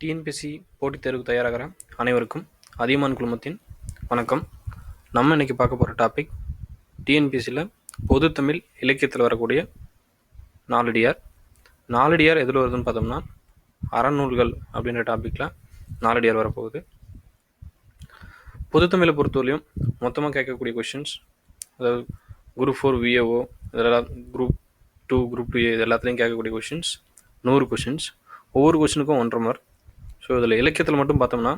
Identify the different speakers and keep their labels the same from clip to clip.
Speaker 1: TNPSC போட்டித் தேர்வுக்கு தயாராகிற அனைவருக்கும் அதியமான் குழுமத்தின் வணக்கம். நம்ம இன்னைக்கு பார்க்க போகிற டாபிக் டிஎன்பிஎஸ்சியில் பொது தமிழ் இலக்கியத்தில் வரக்கூடிய நாலடியார். நாலடியார் எதில் வருதுன்னு பார்த்தோம்னா அறநூல்கள் அப்படின்ற டாப்பிக்கில் நாலடியார் வரப்போகுது. பொது தமிழை பொறுத்தவரையும் மொத்தமாக கேட்கக்கூடிய கொஷின்ஸ், அதாவது குரூப் 4 விஏஓ இதெல்லாம், குரூப் 2 குரூப் 2 இது எல்லாத்துலேயும் கேட்கக்கூடிய கொஷின்ஸ் 100 கொஷின்ஸ். ஒவ்வொரு கொஷினுக்கும் 1.5 மார்க். ஸோ இதில் இலக்கியத்தில் மட்டும் பார்த்தோம்னா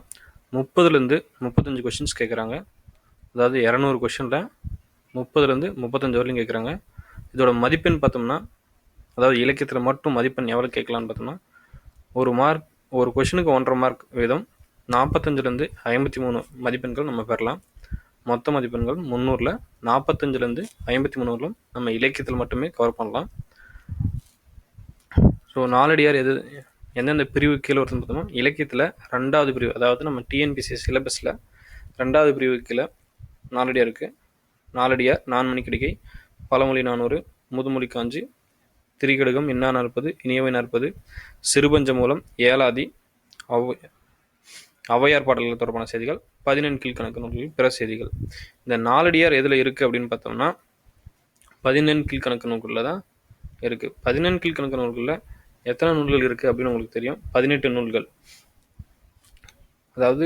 Speaker 1: 30லேருந்து 35 கொஷின்ஸ் கேட்குறாங்க. அதாவது 200 கொஷினில் 30லேருந்து 35 வரையும் கேட்குறாங்க. இதோட மதிப்பெண் பார்த்தோம்னா, அதாவது இலக்கியத்தில் மட்டும் மதிப்பெண் எவ்வளோ கேட்கலான்னு பார்த்தோம்னா, ஒரு கொஷினுக்கு 1.5 மார்க் வீதம் 45லேருந்து 53 மதிப்பெண்கள் நம்ம பெறலாம். மொத்த மதிப்பெண்கள் 300ல் 45லேருந்து 53 நம்ம இலக்கியத்தில் மட்டுமே கவர் பண்ணலாம். ஸோ நாலடியார் எந்தெந்த பிரிவு கீழே வருதுன்னு பார்த்தோம்னா, இலக்கியத்தில் 2வது பிரிவு, அதாவது நம்ம டிஎன்பிஎஸ்சி சிலபஸில் 2வது பிரிவு கீழே நாலடியார் இருக்குது. நாலடியார், நான்மணிக்கடிகை, பழமொழி 400, முதுமொழி காஞ்சி, திரிகடுகம், இன்னா நாற்பது, இனியவை நாற்பது, சிறுபஞ்ச மூலம், ஏலாதி, ஔவையார் பாடல்கள் தொடர்பான செய்திகள், 14 கீழ்கணக்கு நூல்கள், பிற செய்திகள். இந்த நாலடியார் எதில் இருக்குது அப்படின்னு பார்த்தோம்னா 14 கீழ்கணக்கு நூல்களில் தான் இருக்குது. 14 கீழ்கணக்கு நூல்களில் எத்தனை நூல்கள் இருக்குது அப்படின்னு உங்களுக்கு தெரியும். 18 நூல்கள். அதாவது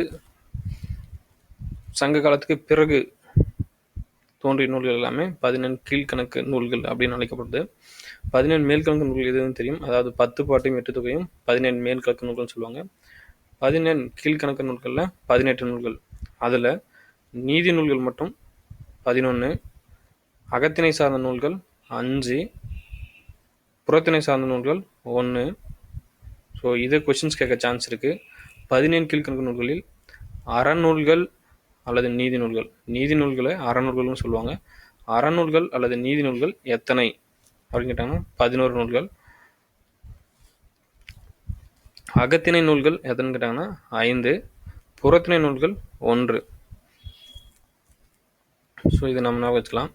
Speaker 1: சங்க காலத்துக்கு பிறகு தோன்றிய நூல்கள் எல்லாமே 14 கீழ்கணக்கு நூல்கள் அப்படின்னு அழைக்கப்படுது. 17 மேல்கணக்கு நூல்கள் எதுவும் தெரியும். அதாவது 10 பாட்டையும் 8 தொகையும் 17 மேல்கணக்கு நூல்கள்னு சொல்லுவாங்க. 17 கீழ்கணக்கு நூல்களில் 18 நூல்கள். அதில் நீதி நூல்கள் மட்டும் 11, அகத்திணை சார்ந்த நூல்கள் 5, புறத்திணை சார்ந்த நூல்கள் 1. ஸோ இதை கொஷின்ஸ் கேட்க சான்ஸ் இருக்குது. 17 கீழ்கணக்கு நூல்களில் அறநூல்கள் அல்லது நீதி நூல்கள், நீதி நூல்களை அறநூல்கள்னு சொல்லுவாங்க. அறநூல்கள் அல்லது நீதி நூல்கள் எத்தனை அப்படின்னு கேட்டாங்கன்னா 11 நூல்கள். அகத்திணை நூல்கள் எத்தனைன்னு கேட்டாங்கன்னா 5, புறத்திணை நூல்கள் 1. ஸோ இதை நம்ம வச்சுக்கலாம்.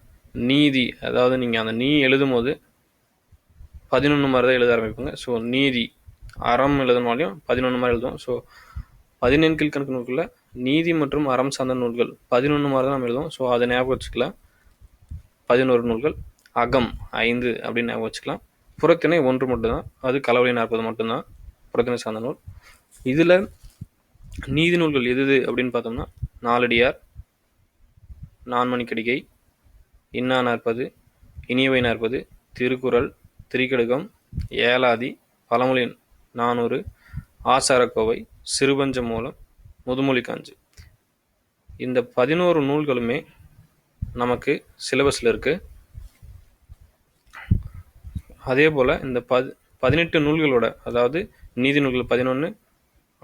Speaker 1: நீதி, அதாவது நீங்கள் அந்த நீ எழுதும் போது 11 மாதிரி தான் எழுத ஆரம்பிப்பாங்க. ஸோ நீதி, அறம் எழுதுனாலையும் 11 மாதிரி எழுதுவோம். ஸோ 17 கீழ்கணக்கு நூல்களில் நீதி மற்றும் அறம் சார்ந்த நூல்கள் 11 மாதிரி தான் நம்ம எழுதுவோம். ஸோ அதை ஞாபகம் வச்சுக்கலாம். 11 நூல்கள். அகம் 5 அப்படின்னு ஞாபகம் வச்சுக்கலாம். புறத்திணை 1 மட்டும்தான், அது களவழி 40 மட்டும்தான் புறத்திணை சார்ந்த நூல். இதில் நீதி நூல்கள் எது அப்படின்னு பார்த்தோம்னா நாலடியார், நான்மணிக்கடிகை, இன்னா நாற்பது, இனியவை நாற்பது, திருக்குறள், திரிகடுகம், ஏலாதி, பழமொழி 400, ஆசாரக்கோவை, சிறுபஞ்ச மூலம், முதுமொழி காஞ்சி. இந்த 11 நூல்களுமே நமக்கு சிலபஸில் இருக்குது. அதே போல் இந்த 18 நூல்களோட, அதாவது நீதி நூல்கள் 11,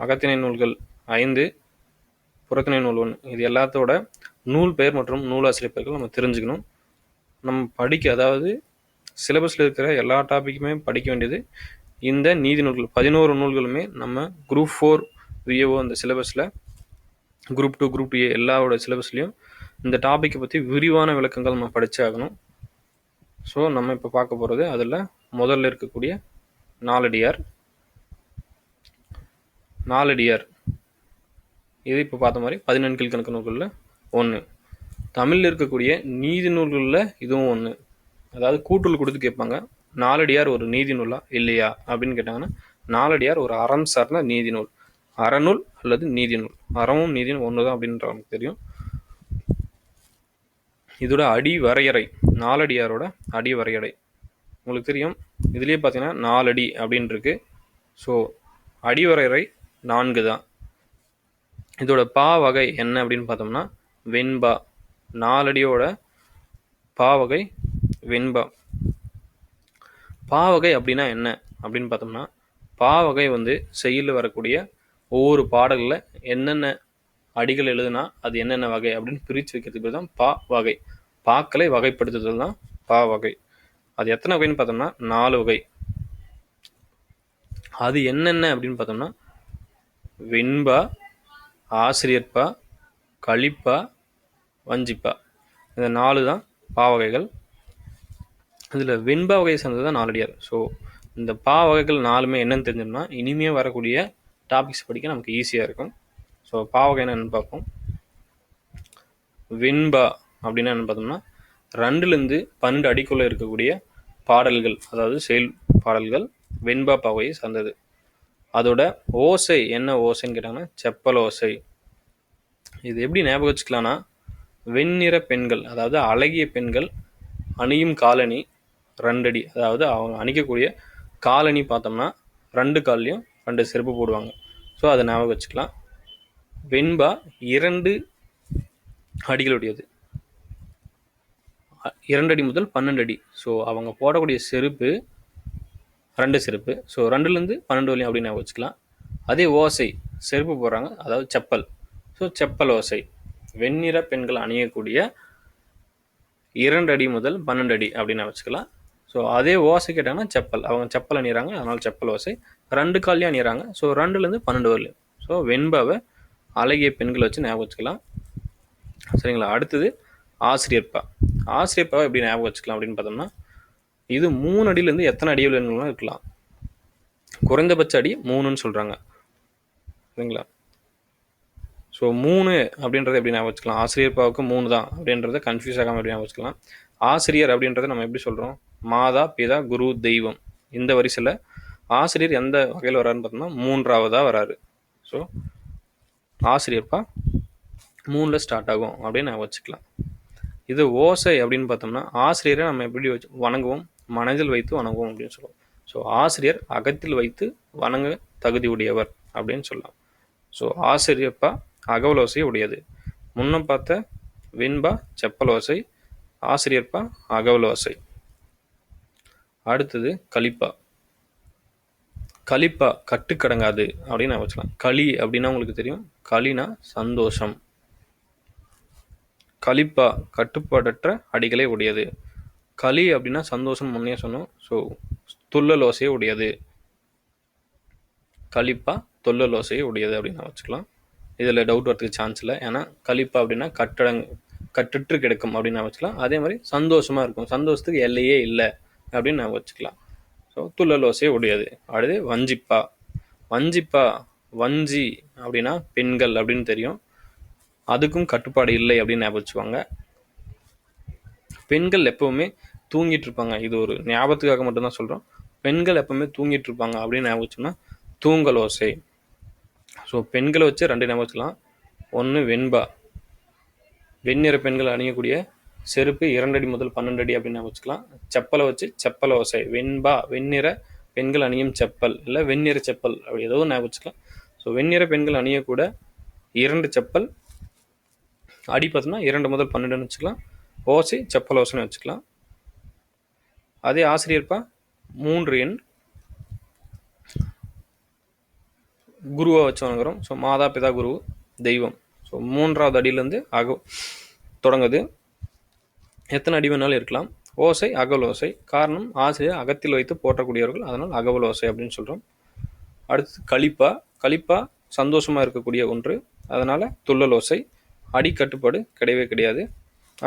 Speaker 1: அகத்திணை நூல்கள் 5, புறத்திணை நூல் 1, இது எல்லாத்தோட நூல் பெயர் மற்றும் நூலாசிரியர் பெயர்கள் நம்ம தெரிஞ்சுக்கணும். நம்ம அதாவது சிலபஸில் இருக்கிற எல்லா டாப்பிக்குமே படிக்க வேண்டியது இந்த நீதி நூல்கள். 11 நூல்களுமே நம்ம குரூப் 4 விஏஓ அந்த சிலபஸில், குரூப் 2 குரூப் 2 எல்லாரோட சிலபஸ்லையும் இந்த டாப்பிக்கை பற்றி விரிவான விளக்கங்கள் நம்ம படிச்சாகணும். ஸோ நம்ம இப்போ பார்க்க போகிறது அதில் முதல்ல இருக்கக்கூடிய நாலடியார். நாலடியார் இது இப்போ பார்த்த மாதிரி 14 கீழ்கணக்கு நூல்களில் 1. தமிழில் இருக்கக்கூடிய நீதி நூல்களில் இதுவும் 1. அதாவது கூட்டுள் கொடுத்து கேட்பாங்க, நாலடியார் ஒரு நீதி நூலா இல்லையா அப்படின்னு கேட்டாங்கன்னா, நாலடியார் ஒரு அறம் சார்ந்த நீதி நூல், அறநூல் அல்லது நீதி நூல். அறமும் நீதியும் ஒன்று தான் அப்படின்ற நமக்கு தெரியும். இதோட அடி வரையறை, நாலடியாரோட அடி வரையறை உங்களுக்கு தெரியும். இதுலேயே பார்த்தீங்கன்னா 4 அடி அப்படின்னு இருக்கு. ஸோ அடி வரையறை 4 தான். இதோட பா வகை என்ன அப்படின்னு பார்த்தோம்னா வெண்பா. 4 அடியோட பா வகை வெண்பா. பாவகை அப்படின்னா என்ன அப்படின்னு பார்த்தோம்னா, பாவகை செய்யுளில் வரக்கூடிய ஒவ்வொரு பாடலில் என்னென்ன அடிகள் எழுதுனா அது என்னென்ன வகை அப்படின்னு பிரித்து வைக்கிறதுக்கு பேர் தான் பா வகை. பாக்களை வகைப்படுத்துதல் தான் பா வகை. அது எத்தனை வகைன்னு பார்த்தோம்னா 4 வகை. அது என்னென்ன அப்படின்னு பார்த்தோம்னா வெண்பா, ஆசிரியர்பா, கலிப்பா, வஞ்சிப்பா. இந்த 4 தான் பாவகைகள். இதில் வெண்பா வகையை சேர்ந்தது தான் நாலடியார். ஸோ இந்த பா வகைகள் 4மே என்னன்னு தெரிஞ்சோம்னா இனிமே வரக்கூடிய டாபிக்ஸ் படிக்க நமக்கு ஈஸியாக இருக்கும். ஸோ பாவகை என்னன்னு பார்ப்போம். வெண்பா அப்படின்னா என்ன பார்த்தோம்னா 2லேருந்து 12 அடிக்குள்ளே இருக்கக்கூடிய பாடல்கள், அதாவது செயல் பாடல்கள் வெண்பா பாவையை சார்ந்தது. அதோட ஓசை என்ன ஓசைன்னு கேட்டாங்கன்னா செப்பல் ஓசை. இது எப்படி ஞாபகம் வச்சுக்கலாம்னா, வெண்ணிற பெண்கள், அதாவது அழகிய பெண்கள் அணியும் காலணி 2 அடி, அதாவது அவங்க அணிக்கக்கூடிய காலணி பார்த்தோம்னா 2 கால்லையும் 2 செருப்பு போடுவாங்க. ஸோ அதை ஞாபகம் வச்சுக்கலாம். வெண்பா 2 அடிகளுடையது, 2 அடி முதல் 12 அடி. ஸோ அவங்க போடக்கூடிய செருப்பு 2 செருப்பு. ஸோ 2லேருந்து 12 வரையும் அப்படின்னு ஞாபகம் வச்சுக்கலாம். அதே ஓசை செருப்பு போடுறாங்க, அதாவது செப்பல். ஸோ செப்பல் ஓசை. வெண்ணிற பெண்கள் அணியக்கூடிய 2 அடி முதல் 12 அடி அப்படின்னு வச்சுக்கலாம். ஸோ அதே ஓசை கேட்டாங்கன்னா செப்பல், அவங்க செப்பல் அணிகிறாங்க, அதனால் செப்பல் ஓசை. 2 கால்லையும் அணிகிறாங்க, ஸோ 2லேருந்து 12 வரலையும். ஸோ வெண்பாவை அழகிய பெண்களை வச்சு ஞாபகம் வச்சுக்கலாம். சரிங்களா? அடுத்தது ஆசிரியர்பா. ஆசிரியர்பாவை எப்படி ஞாபகம் வச்சுக்கலாம் அப்படின்னு பார்த்தோம்னா, இது 3 அடியிலேருந்து எத்தனை அடி வேணும்னா இருக்கலாம். குறைந்தபட்ச அடி 3ன்னு சொல்கிறாங்க. சரிங்களா? ஸோ 3 அப்படின்றத எப்படி ஞாபகம் வச்சுக்கலாம். ஆசிரியர்பாவுக்கு 3 தான் அப்படின்றத கன்ஃபியூஸ் ஆகாமல் எப்படி ஞாபகம் வச்சுக்கலாம். ஆசிரியர் அப்படின்றத நம்ம எப்படி சொல்கிறோம், மாதா பிதா குரு தெய்வம். இந்த வரிசையில் ஆசிரியர் எந்த வகையில் வராருன்னு பார்த்தோம்னா 3ஆவதாக வராரு. ஸோ ஆசிரியர்பா 3ல் ஸ்டார்ட் ஆகும் அப்படின்னு நான் வச்சுக்கலாம். இது ஓசை அப்படின்னு பார்த்தோம்னா, ஆசிரியரை நம்ம எப்படி வச்சு வணங்குவோம், மனதில் வைத்து வணங்குவோம் அப்படின்னு சொல்லுவோம். ஸோ ஆசிரியர் அகத்தில் வைத்து வணங்க தகுதி உடையவர் அப்படின்னு சொல்லலாம். ஸோ ஆசிரியர்பா அகவலோசை உடையது. முன்ன பார்த்த வெண்பா செப்பலோசை, ஆசிரியர்பா அகவலோசை. அடுத்தது கலிப்பா. கலிப்பா கட்டுக்கடங்காது அப்படின்னு நான் வச்சுக்கலாம். களி அப்படின்னா உங்களுக்கு தெரியும், களினா சந்தோஷம். கலிப்பா கட்டுப்பாடற்ற அடிகளை உடையது. களி அப்படின்னா சந்தோஷம் முன்னே சொன்னோம். ஸோ துள்ளலோசையை உடையது. கலிப்பா தொல்லலோசையை உடையது அப்படின்னு நான் வச்சுக்கலாம். இதில் டவுட் வரதுக்கு சான்ஸ் இல்லை. ஏன்னா கலிப்பா அப்படின்னா கட்டுற்று கிடக்கும் அப்படின்னு நான் வச்சுக்கலாம். அதே மாதிரி சந்தோஷமாக இருக்கும், சந்தோஷத்துக்கு எல்லையே இல்லை அப்படின்னு நான் வச்சுக்கலாம். ஸோ துள்ளலோசையை உடையது. அடுத்து வஞ்சிப்பா. வஞ்சிப்பா, வஞ்சி அப்படின்னா பெண்கள் அப்படின்னு தெரியும், அதுக்கும் கட்டுப்பாடு இல்லை அப்படின்னு ஞாபகம் வச்சுவாங்க. பெண்கள் எப்பவுமே தூங்கிட்டு இருப்பாங்க, இது ஒரு ஞாபகத்துக்காக மட்டும்தான் சொல்கிறோம். பெண்கள் எப்பவுமே தூங்கிட்டு இருப்பாங்க அப்படின்னு ஞாபகம் வச்சோம்னா தூங்கலோசை. ஸோ பெண்களை வச்சு 2 ஞாபகம் வச்சுக்கலாம். ஒன்று வெண்பா, வெண்ணிற பெண்கள் அணியக்கூடிய செருப்பு 2 அடி முதல் 12 அடி அப்படின்னு ஞாபகம் வச்சுக்கலாம். செப்பலை வச்சு செப்பல் ஓசை. வெண்பா வெண்ணிற பெண்கள் அணியும் செப்பல், இல்லை வெண்ணிற செப்பல், அப்படி ஏதோ ஞாபகம் வச்சுக்கலாம். ஸோ வெண்ணிற பெண்கள் அணியக்கூட 2 செப்பல், அடி பார்த்தோம்னா 2 முதல் 12ன்னு வச்சுக்கலாம். ஓசை செப்பல் ஓசைன்னு வச்சுக்கலாம். அதே ஆசிரியர்பா 3 எண் குருவை வச்சு வணங்குறோம். ஸோ மாதா பிதா குரு தெய்வம். ஸோ 3ஆவது அடியிலேருந்து தொடங்குது. எத்தனை அடி வேணாலும் இருக்கலாம். ஓசை அகவல் ஓசை. காரணம் ஆசிரியர் அகத்தில் வைத்து போற்றக்கூடியவர்கள், அதனால் அகவல் ஓசை அப்படின்னு சொல்கிறோம். அடுத்து கலிப்பா. கலிப்பா சந்தோஷமாக இருக்கக்கூடிய ஒன்று, அதனால் துள்ளல் ஓசை. அடி கட்டுப்பாடு கிடையவே கிடையாது.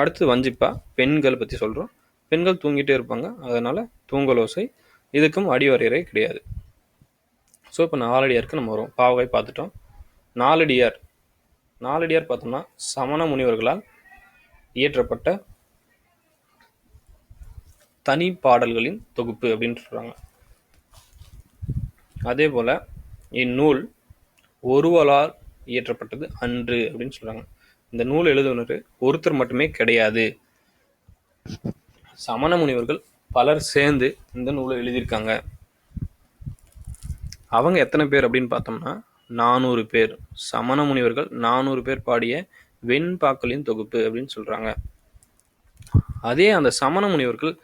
Speaker 1: அடுத்து வஞ்சிப்பா, பெண்கள் பற்றி சொல்கிறோம். பெண்கள் தூங்கிட்டே இருப்பாங்க, அதனால் தூங்கல் ஓசை. இதுக்கும் அடி வரையறை கிடையாது. ஸோ இப்போ 4 அடியாருக்கு நம்ம வரும். பாவகை பார்த்துட்டோம். 4 அடியார். 4 அடியார் பார்த்தோம்னா சமண முனிவர்களால் இயற்றப்பட்ட தனி பாடல்களின் தொகுப்பு அப்படின்னு சொல்கிறாங்க. அதே போல் இந்நூல் ஒருவரால் இயற்றப்பட்டது அன்று அப்படின்னு சொல்கிறாங்க. இந்த நூல் எழுதுனர் ஒருத்தர் மட்டுமே கிடையாது, சமண முனிவர்கள் பலர் சேர்ந்து இந்த நூலை எழுதியிருக்காங்க. அவங்க எத்தனை பேர் அப்படின்னு பார்த்தோம்னா 400 பேர். சமண முனிவர்கள் 400 பேர் பாடிய வெண்பாக்களின் தொகுப்பு அப்படின்னு சொல்கிறாங்க. அதே அந்த சமண முனிவர்கள்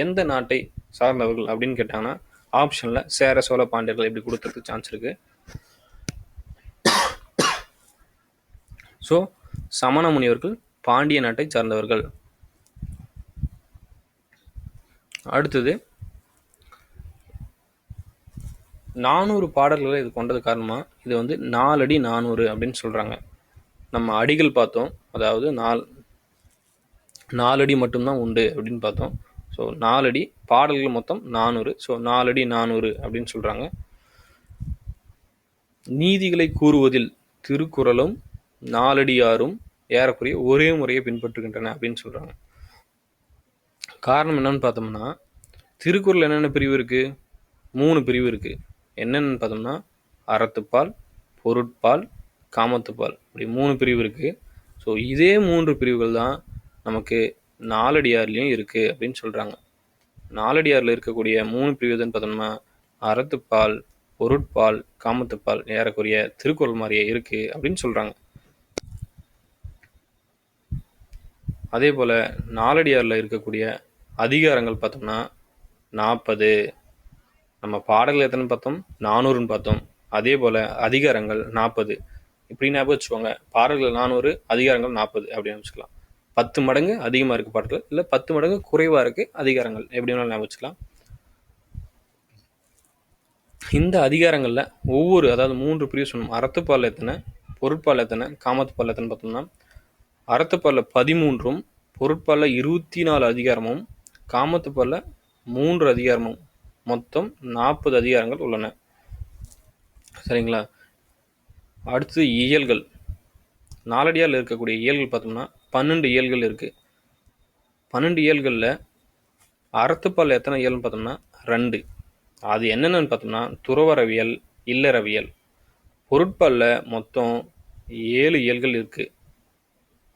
Speaker 1: எந்த நாட்டை சார்ந்தவர்கள் அப்படின்னு கேட்டாங்கன்னா ஆப்ஷனில் சேர சோழ பாண்டியர்கள் இப்படி கொடுத்துறதுக்கு சான்ஸ் இருக்கு. ஸோ சமண முனிவர்கள் பாண்டிய நாட்டை சார்ந்தவர்கள். அடுத்தது 400 பாடல்களை இது கொண்டது காரணமாக இது 4 அடி 400 அப்படின்னு சொல்கிறாங்க. நம்ம அடிகள் பார்த்தோம், அதாவது 4 அடி மட்டும்தான் உண்டு அப்படின்னு பார்த்தோம். ஸோ 4 அடி, பாடல்கள் மொத்தம் 400. ஸோ 4 அடி 400 அப்படின்னு சொல்கிறாங்க. நீதிகளை கூறுவதில் திருக்குறளும் நாலடியாரும் ஏறக்குறைய ஒரே முறையை பின்பற்றுகின்றன அப்படின்னு சொல்றாங்க. காரணம் என்னன்னு பார்த்தோம்னா, திருக்குறள் என்னென்ன பிரிவு இருக்கு? 3 பிரிவு இருக்கு. என்னென்னு பார்த்தோம்னா, அறத்துப்பால், பொருட்பால், காமத்துப்பால், இப்படி 3 பிரிவு இருக்கு. ஸோ இதே 3 பிரிவுகள் தான் நமக்கு நாலடியார்லையும் இருக்கு அப்படின்னு சொல்றாங்க. நாலடியாரில் இருக்கக்கூடிய 3 பிரிவு எதுன்னு பார்த்தோம்னா, அறத்துப்பால், பொருட்பால், காமத்துப்பால் ஏறக்குறைய திருக்குறள் மாதிரியே இருக்கு அப்படின்னு சொல்றாங்க. அதே போல நாலடியாரில் இருக்கக்கூடிய அதிகாரங்கள் பார்த்தோம்னா 40. நம்ம பாடல்கள் எத்தனை பார்த்தோம்? 400ன்னு பார்த்தோம். அதே போல அதிகாரங்கள் 40. இப்படி ஞாபகம் வச்சுக்கோங்க. பாடல்கள் 400, அதிகாரங்கள் 40 அப்படின்னு வச்சுக்கலாம். 10 மடங்கு அதிகமாக இருக்கு பாடல்கள், இல்லை 10 மடங்கு குறைவாக இருக்கு அதிகாரங்கள், எப்படி வேணாலும் ஞாபகம் வச்சுக்கலாம். இந்த அதிகாரங்கள்ல ஒவ்வொரு, அதாவது 3 பிரிவு சொன்னோம். அறத்துப்பால் எத்தனை, பொருட்பால் எத்தனை, காமத்துப்பால் எத்தனை பார்த்தோம்னா, அறத்துப்பால்ல 13ம், பொருட்பால்ல 24 அதிகாரமும், காமத்துப்பால்ல 3 அதிகாரமும், மொத்தம் 40 அதிகாரங்கள் உள்ளன. சரிங்களா? அடுத்து இயல்கள். நாலடியாரில் இருக்கக்கூடிய இயல்கள் பார்த்தோம்னா 12 இயல்கள் இருக்கு. 12 இயல்களில் அறத்துப்பால் எத்தனை இயல்னு பார்த்தோம்னா 2. அது என்னென்னு பார்த்தோம்னா, துறவறவியல், இல்லறவியல். பொருட்பால்ல மொத்தம் 7 இயல்கள் இருக்கு.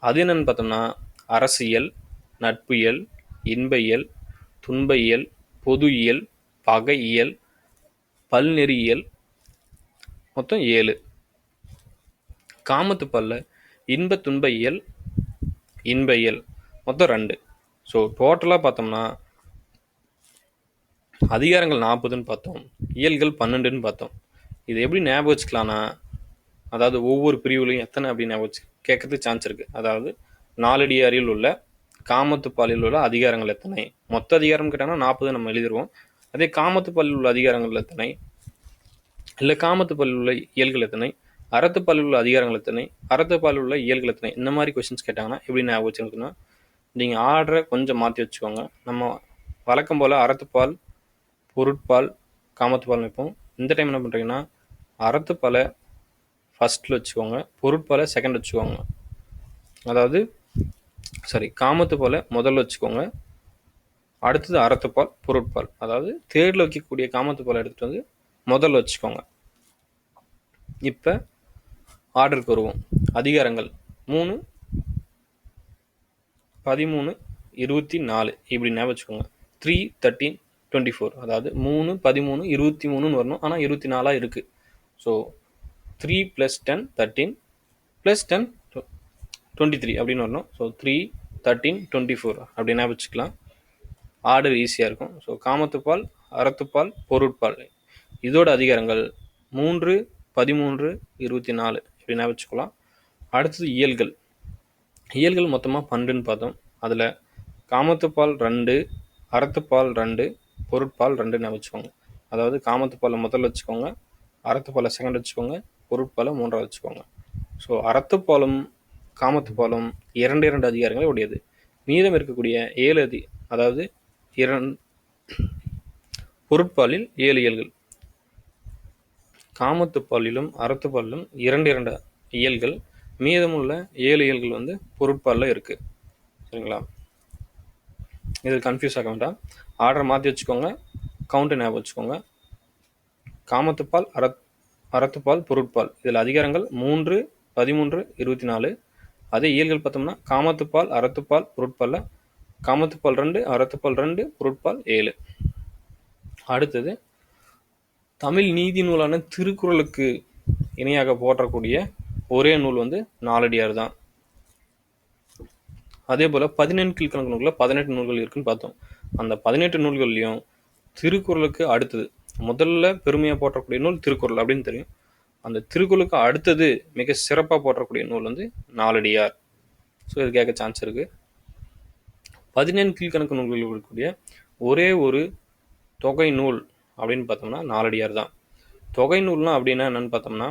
Speaker 1: அது என்னன்னு பார்த்தோம்னா, அரசியல், நட்பியல், இன்பயியல், துன்பயியல், பொது இயல், பகை இயல், பல்நெறியியல், மொத்தம் 7. காமத்துப்பால்ல இன்ப துன்ப இயல், இன்ப இயல், மொத்தம் 2. ஸோ டோட்டலாக பார்த்தோம்னா அதிகாரங்கள் 40ன்னு பார்த்தோம், இயல்கள் 12ன்னு பார்த்தோம். இது எப்படி ஞாபகம் வச்சுக்கலாம்னா, அதாவது ஒவ்வொரு பிரிவுலையும் எத்தனை அப்படின்னு ஞாபகம் வச்சு கேட்கறதுக்கு சான்ஸ் இருக்கு. அதாவது நாலடியாரில் உள்ள காமத்துப்பாலில் உள்ள அதிகாரங்கள் எத்தனை, மொத்த அதிகாரம் கேட்டாங்கன்னா 40 நம்ம எழுதிடுவோம். அதே காமத்துப்பாலில் உள்ள அதிகாரங்கள் எத்தனை, இல்லை காமத்துப்பாலில் உள்ள இயல்கள் எத்தனை, அறத்துப்பாலில் உள்ள அதிகாரங்கள் எத்தனை, அறத்துப்பாலில் உள்ள இயல்கள் எத்தனை, இந்த மாதிரி கொஸ்டின்ஸ் கேட்டாங்கன்னா எப்படி ஞாபகம் வச்சுருக்குன்னா, நீங்கள் ஆர்டரை கொஞ்சம் மாற்றி வச்சுக்கோங்க. நம்ம வழக்கம் போல் அறத்துப்பால், பொருட்பால், காமத்துப்பால் வைப்போம். இந்த டைம் என்ன பண்ணுறீங்கன்னா, அறத்துப்பாலை ஃபஸ்ட்டில் வச்சுக்கோங்க, பொருட்பாலை செகண்ட் வச்சுக்கோங்க. அதாவது காமத்துப்பாலை முதல்ல வச்சுக்கோங்க, அடுத்தது அறத்துப்பால், பொருட்பால். அதாவது தேர்டில் வைக்கக்கூடிய காமத்துப்பாலை எடுத்துகிட்டு வந்து முதல்ல வச்சுக்கோங்க. இப்போ ஆர்டருக்கு வருவோம். அதிகாரங்கள் 3, 13, 24 இப்படி ஞாபகம் வச்சுக்கோங்க. 3, 13, 24. அதாவது 3, 13, 23ன்னு வரணும். ஆனால் 24 இருக்குது. ஸோ 3 + 10 13 + 10 23 அப்படின்னு வரணும். ஸோ 3, 13, 24 அப்படி ஞாபகம் வச்சுக்கலாம். ஆர்டர் ஈஸியாக இருக்கும். ஸோ காமத்துப்பால், அறத்துப்பால், பொருட்பால் இதோட அதிகாரங்கள் 3, 13, 24 இப்படி ஞாபகம் வச்சுக்கலாம். அடுத்தது இயல்கள். இயல்கள் மொத்தமாக 12ன்னு பார்த்தோம். அதில் காமத்துப்பால் 2, அறத்துப்பால் 2, பொருட்பால் 2 ஞாபகம் வச்சுக்கோங்க. அதாவது காமத்துப்பாலை முதல்ல வச்சுக்கோங்க, அறத்துப்பாலை செகண்ட் வச்சுக்கோங்க, பொருட்பாலை 3ஆவது வச்சுக்கோங்க. ஸோ அறத்துப்பாலும் காமத்துப்பாலும் 2 அதிகாரங்களை உடையது. மீதம் இருக்கக்கூடிய 7 அதாவது பொருட்பாலில் 7 இயல்கள், காமத்துப்பாலிலும் அறத்துப்பாலிலும் 2 இயல்கள், மீதமுள்ள 7 இயல்கள் வந்து பொருட்பாலில் இருக்கு. சரிங்களா? இது கன்ஃபியூஸ் ஆக வேண்டாம். ஆர்டர் மாற்றி வச்சுக்கோங்க, கவுண்டை ஞாபகம் வச்சுக்கோங்க. காமத்துப்பால், அறத்துப்பால், பொருட்பால் இதில் அதிகாரங்கள் 3, 13, 24. அதே இயல்கள் பார்த்தோம்னா காமத்துப்பால், அறத்துப்பால், பொருட்பாலில் காமத்துப்பால் 2, அறத்துப்பால் 2, பொருட்பால் 7. அடுத்தது தமிழ் நீதி நூலான திருக்குறளுக்கு இணையாக போற்றக்கூடிய ஒரே நூல் வந்து நாலடியார் தான். அதே போல் 17 கீழ்கணக்கு நூல்களில் 18 நூல்கள் இருக்குன்னு பார்த்தோம். அந்த 18 நூல்கள்லையும் திருக்குறளுக்கு அடுத்தது முதல்ல பெருமையாக போற்றக்கூடிய நூல் திருக்குறள் அப்படின்னு தெரியும். அந்த திருக்குறளுக்கு அடுத்தது மிக சிறப்பாக போற்றக்கூடிய நூல் வந்து நாலடியார். ஸோ இது கேட்க சான்ஸ் இருக்கு. 17 கீழ்கணக்கு நூல்களில் இருக்கக்கூடிய ஒரே ஒரு தொகை நூல் அப்படின்னு பார்த்தோம்னா நாலடியார் தான். தொகை நூல்னா அப்படின்னா என்னன்னு பார்த்தோம்னா,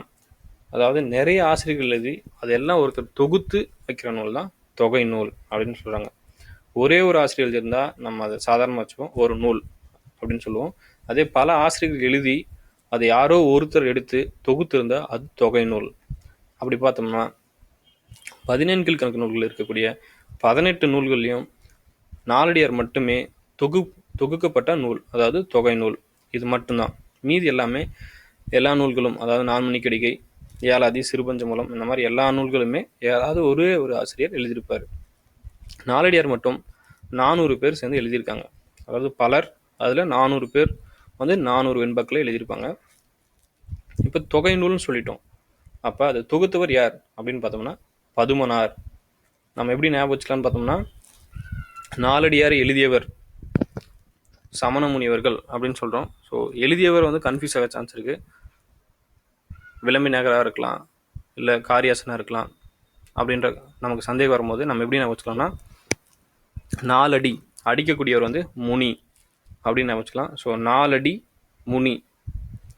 Speaker 1: அதாவது நிறைய ஆசிரியர்கள் எழுதி அதெல்லாம் ஒருத்தர் தொகுத்து வைக்கிற நூல் தான் தொகை நூல் அப்படின்னு சொல்கிறாங்க. ஒரே ஒரு ஆசிரியர் எழுதியிருந்தால் நம்ம அதை சாதாரணமாக வச்சுப்போம், ஒரு நூல் அப்படின்னு சொல்லுவோம். அதே பல ஆசிரியர்கள் எழுதி அதை யாரோ ஒருத்தர் எடுத்து தொகுத்திருந்தா அது தொகை நூல். அப்படி பார்த்தோம்னா 17 கீழ்கணக்கு நூல்கள் இருக்கக்கூடிய 18 நூல்கள்லையும் நாலடியார் மட்டுமே தொகுக்கப்பட்ட நூல், அதாவது தொகை நூல். இது மட்டும்தான். மீதி எல்லாமே எல்லா நூல்களும், அதாவது நான்மணிக்கடிகை, ஏலாதி, சிறுபஞ்சமூலம், இந்த மாதிரி எல்லா நூல்களுமே யாராவது ஒரே ஒரு ஆசிரியர் எழுதியிருப்பார். நாலடியார் மட்டும் 400 பேர் சேர்ந்து எழுதியிருக்காங்க. அதாவது பலர், அதில் 400 பேர் வந்து 400 வெண்பாக்களை எழுதியிருப்பாங்க. இப்போ தொகை நூல்னு சொல்லிட்டோம். அப்போ அது தொகுத்தவர் யார் அப்படின்னு பார்த்தோம்னா பதுமனார். நம்ம எப்படி ஞாபகம் வச்சுக்கலான்னு பார்த்தோம்னா, நாலடியார் எழுதியவர் சமண முனிவர்கள் அப்படின்னு சொல்கிறோம். ஸோ எழுதியவர் வந்து கன்ஃபியூஸ் ஆக சான்ஸ் இருக்குது. விளம்பி நகராக இருக்கலாம், இல்லை காரியாசனாக இருக்கலாம். அப்படின்ற நமக்கு சந்தேகம் வரும்போது நம்ம எப்படி ஞாபகம் வச்சுக்கலாம்னா, நாலடி அடிக்கக்கூடியவர் வந்து முனி அப்படின்னு ஞாபகம் வச்சுக்கலாம். ஸோ நாலடி முனி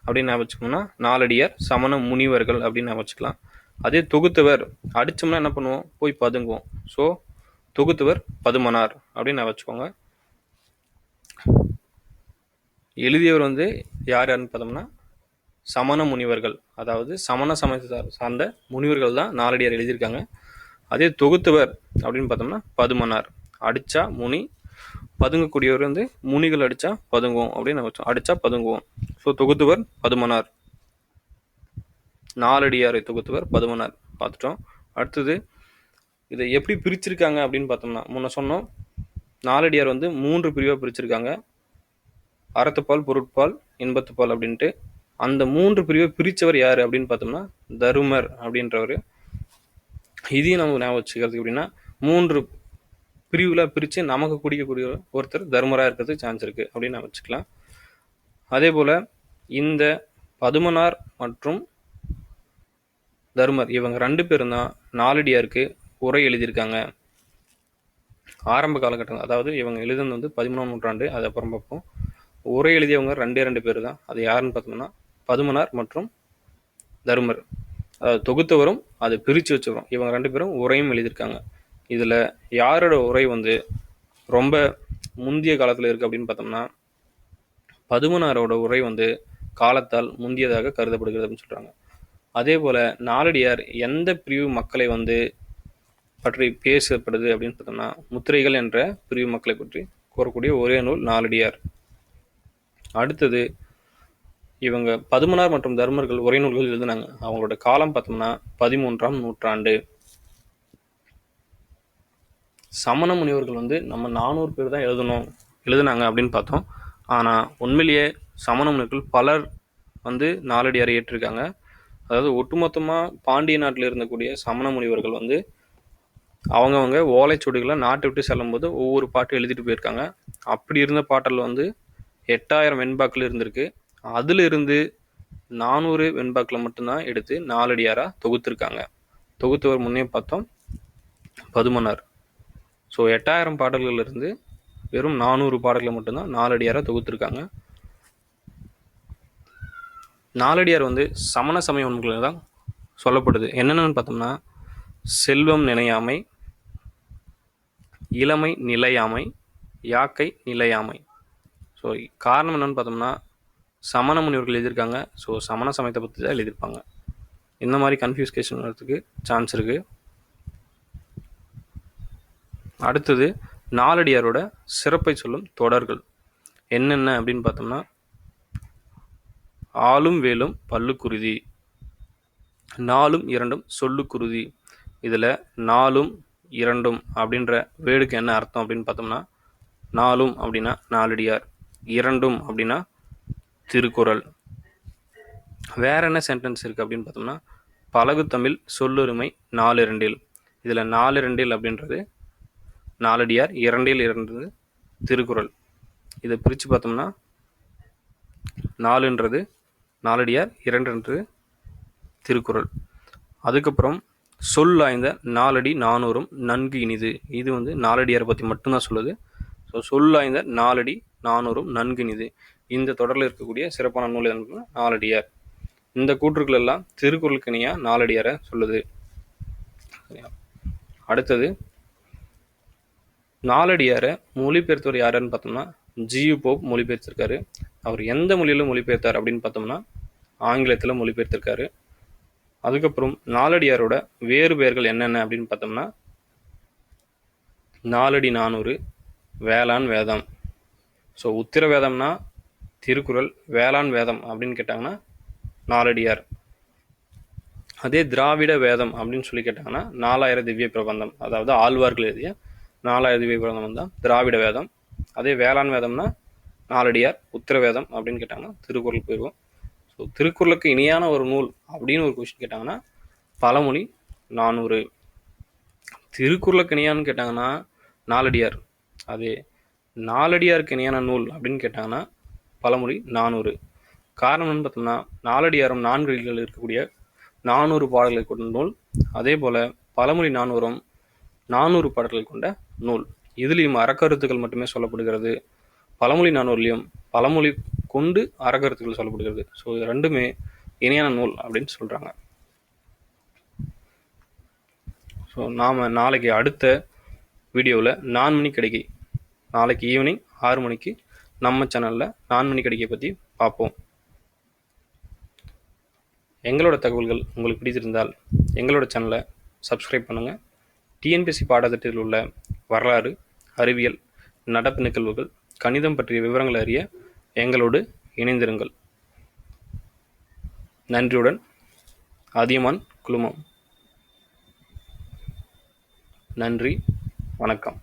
Speaker 1: அப்படின்னு ஞாபகம் வச்சுக்கோம்னா நாலடியார் சமண முனிவர்கள் அப்படின்னு ஞாபகம் வச்சுக்கலாம். அதே தொகுத்தவர் அடித்தோம்னா என்ன பண்ணுவோம், போய் பதுங்குவோம். ஸோ தொகுத்தவர் பதுமனார் அப்படின்னு ஞாபகம் வச்சுக்கோங்க. எழுதியவர் வந்து யார் யாருன்னு பார்த்தோம்னா சமண முனிவர்கள், அதாவது சமண சமயத்தை சார்ந்த முனிவர்கள் தான் நாலடியார் எழுதியிருக்காங்க. அதே தொகுத்தவர் அப்படின்னு பார்த்தோம்னா பதுமனார். அடித்தா முனி, பதுங்கக்கூடியவர் வந்து முனிகள் அடித்தா பதுங்குவோம் அப்படின்னு வச்சோம், அடித்தா பதுங்குவோம். ஸோ தொகுத்தவர் பதுமனார், நாலடியாரை தொகுத்தவர் பதுமனார் பார்த்துட்டோம். அடுத்தது இதை எப்படி பிரிச்சிருக்காங்க அப்படின்னு பார்த்தோம்னா, முன்ன சொன்னோம் நாலடியார் வந்து 3 பிரிவாக பிரிச்சிருக்காங்க, அறத்துப்பால், பொருட்பால், இன்பத்துப்பால் அப்படின்ட்டு. அந்த 3 பிரிவை பிரித்தவர் யார் அப்படின்னு பார்த்தோம்னா தருமர் அப்படின்றவர். இதையும் நம்ம ஞாபகம் வச்சுக்கிறதுக்கு எப்படின்னா, 3 பிரிவில் பிரித்து நமக்கு குடிக்கக்கூடிய ஒருத்தர் தர்மராக இருக்கிறதுக்கு சான்ஸ் இருக்குது அப்படின்னு நான் வச்சுக்கலாம். அதே போல் இந்த பதுமனார் மற்றும் தர்மர் இவங்க 2 பேரும் தான் நாலடியாருக்கு உரை எழுதியிருக்காங்க. ஆரம்ப காலகட்டம், அதாவது இவங்க எழுதுனது வந்து 13ஆம் நூற்றாண்டு. அது அப்புறம் பார்ப்போம். உரை எழுதியவங்க 2 பேர் தான். அது யாருன்னு பார்த்தோம்னா பதுமனார் மற்றும் தருமர். அதாவது தொகுத்தவரும் அதை பிரித்து வச்சவரும் இவங்க 2 பேரும் உரையும் எழுதியிருக்காங்க. இதில் யாரோட உரை வந்து ரொம்ப முந்திய காலத்தில் இருக்குது அப்படின்னு பார்த்தோம்னா பதுமனாரோட உரை வந்து காலத்தால் முந்தியதாக கருதப்படுகிறது அப்படின்னு சொல்கிறாங்க. அதே போல் நாலடியார் எந்த பிரிவு மக்களை வந்து பற்றி பேசப்படுது அப்படின்னு பார்த்தோம்னா முத்திரைகள் என்ற பிரிவு மக்களை பற்றி கூறக்கூடிய ஒரே நூல் நாலடியார். அடுத்தது இவங்க பதுமனார் மற்றும் தர்மர்கள் உரை நூல்கள் எழுதினாங்க. அவங்களோட காலம் பார்த்தோம்னா 13ஆம் நூற்றாண்டு. சமண முனிவர்கள் வந்து நம்ம 400 பேர் தான் எழுதுனாங்க அப்படின்னு பார்த்தோம். ஆனால் உண்மையிலேயே சமண முனிவர்கள் பலர் வந்து நாலடியாரை ஏற்றிருக்காங்க. அதாவது ஒட்டுமொத்தமாக பாண்டிய நாட்டில் இருந்தக்கூடிய சமண முனிவர்கள் வந்து அவங்கவுங்க ஓலைச்சுவடிகளை நாட்டை விட்டு செல்லும்போது ஒவ்வொரு பாட்டும் எழுதிட்டு போயிருக்காங்க. அப்படி இருந்த பாட்டில் வந்து 8000 வெண்பாக்கள் இருந்திருக்கு. அதில் இருந்து 400 வெண்பாக்களை மட்டும்தான் எடுத்து நாலடியாராக தொகுத்திருக்காங்க. தொகுத்தவர் முன்னே பார்த்தோம் பதுமனார். ஸோ 8000 பாடல்கள் இருந்து வெறும் 400 பாடல்களை மட்டும்தான் நாலடியாராக தொகுத்திருக்காங்க. நாலடியார் வந்து சமண சமய உண்மைகள் தான் சொல்லப்படுது. என்னென்னு பார்த்தோம்னா செல்வம் நிலையாமை, இளமை நிலையாமை, யாக்கை நிலையாமை. ஸோ காரணம் என்னென்னு பார்த்தோம்னா சமண முனிவர்கள் எழுதியிருக்காங்க. ஸோ சமண சமயத்தை பற்றி தான் எழுதியிருப்பாங்க. இந்த மாதிரி கன்ஃபியூஸ்கேஷன் வரதுக்கு சான்ஸ் இருக்குது. அடுத்தது நாலடியாரோட சிறப்பை சொல்லும் தொடர்கள் என்னென்ன அப்படின்னு பார்த்தோம்னா ஆளும் வேலும் பல்லுக்குருதி, நாலும் இரண்டும் சொல்லுக்குருதி. இதில் நாலும் இரண்டும் அப்படின்ற வேர்டுக்கு என்ன அர்த்தம் அப்படின்னு பார்த்தோம்னா நாலும் அப்படின்னா நாலடியார், இரண்டும் அப்படின்னா திருக்குறள். வேற என்ன சென்டென்ஸ் இருக்குது அப்படின்னு பார்த்தோம்னா பழகு தமிழ் சொல்லுரிமை 4-2. இதில் 4-2 அப்படின்றது நாலடியார், 2-2 திருக்குறள். இதை பிரித்து பார்த்தோம்னா 4ன்றது நாலடியார், 2ன்றது திருக்குறள். அதுக்கப்புறம் சொல் ஆய்ந்த நாலடி 400 நன்கு இனிது. இது வந்து நாலடியாரை பற்றி மட்டும்தான் சொல்லுது. ஸோ சொல் ஆய்ந்த நாலடி 400 நன்கு இனிது. இந்த தொடரில் இருக்கக்கூடிய சிறப்பான நூல் என்ன நாலடியார். இந்த கூற்றுக்கள் எல்லாம் திருக்குறளுக்கு இணையாக நாலடியாரை சொல்லுது. அடுத்தது நாலடியாரை மொழிபெயர்த்தவர் யாருன்னு பார்த்தோம்னா ஜியு போப் மொழிபெயர்த்திருக்காரு. அவர் எந்த மொழியில மொழிபெயர்த்தார் அப்படின்னு பார்த்தோம்னா ஆங்கிலத்தில் மொழிபெயர்த்திருக்காரு. அதுக்கப்புறம் நாலடியாரோட வேறு பெயர்கள் என்னென்ன அப்படின்னு பார்த்தோம்னா, நாலடி 400, வேளாண் வேதம். ஸோ உத்திர வேதம்னா திருக்குறள், வேளாண் வேதம் அப்படின்னு கேட்டாங்கன்னா நாலடியார். அதே திராவிட வேதம் அப்படின்னு சொல்லி கேட்டாங்கன்னா 4000 திவ்ய பிரபந்தம், அதாவது ஆழ்வார்கள் எழுதிய 4000 திவ்ய பிரபந்தம் தான் திராவிட வேதம். அதே வேளாண் வேதம்னா நாலடியார். உத்திர வேதம் அப்படின்னு கேட்டாங்கன்னா திருக்குறள் போயிடுவோம். ஸோ திருக்குறளுக்கு இணையான ஒரு நூல் அப்படின்னு ஒரு கொஸ்டின் கேட்டாங்கன்னா பழமொழி 400. திருக்குறளுக்கு இணையான்னு கேட்டாங்கன்னா நாலடியார். அதே நாலடியாருக்கு இணையான நூல் அப்படின்னு கேட்டாங்கன்னா பழமொழி 400. காரணம்னு பார்த்தோம்னா நாலடியாரும் 4 அடிகள் இருக்கக்கூடிய 400 பாடல்களை கொண்ட நூல். அதே போல பழமொழி 400ம் 400 பாடல்களை கொண்ட நூல். இதுலேயும் அறக்கருத்துக்கள் மட்டுமே சொல்லப்படுகிறது. பழமொழி 400லையும் பழமொழி கொண்டு அறக்கருத்துக்கள் சொல்லப்படுகிறது. ஸோ இது ரெண்டுமே இணையான நூல் அப்படின்னு சொல்கிறாங்க. ஸோ நாம் நாளைக்கு அடுத்த வீடியோவில் நான்மணி கடிகை, நாளைக்கு ஈவினிங் 6 மணிக்கு நம்ம சேனலில் நான்மணி கடிகை பற்றி பார்ப்போம். எங்களோட தகவல்கள் உங்களுக்கு பிடித்திருந்தால் எங்களோட சேனலை சப்ஸ்கிரைப் பண்ணுங்கள். டிஎன்பிஎஸ்சி பாடத்திட்டத்தில் உள்ள வரலாறு, அறிவியல், நடப்பு நிகழ்வுகள், கணிதம் பற்றிய விவரங்களை அறிய எங்களோடு இணைந்திருங்கள். நன்றியுடன் அதியமான் குழுமம். நன்றி, வணக்கம்.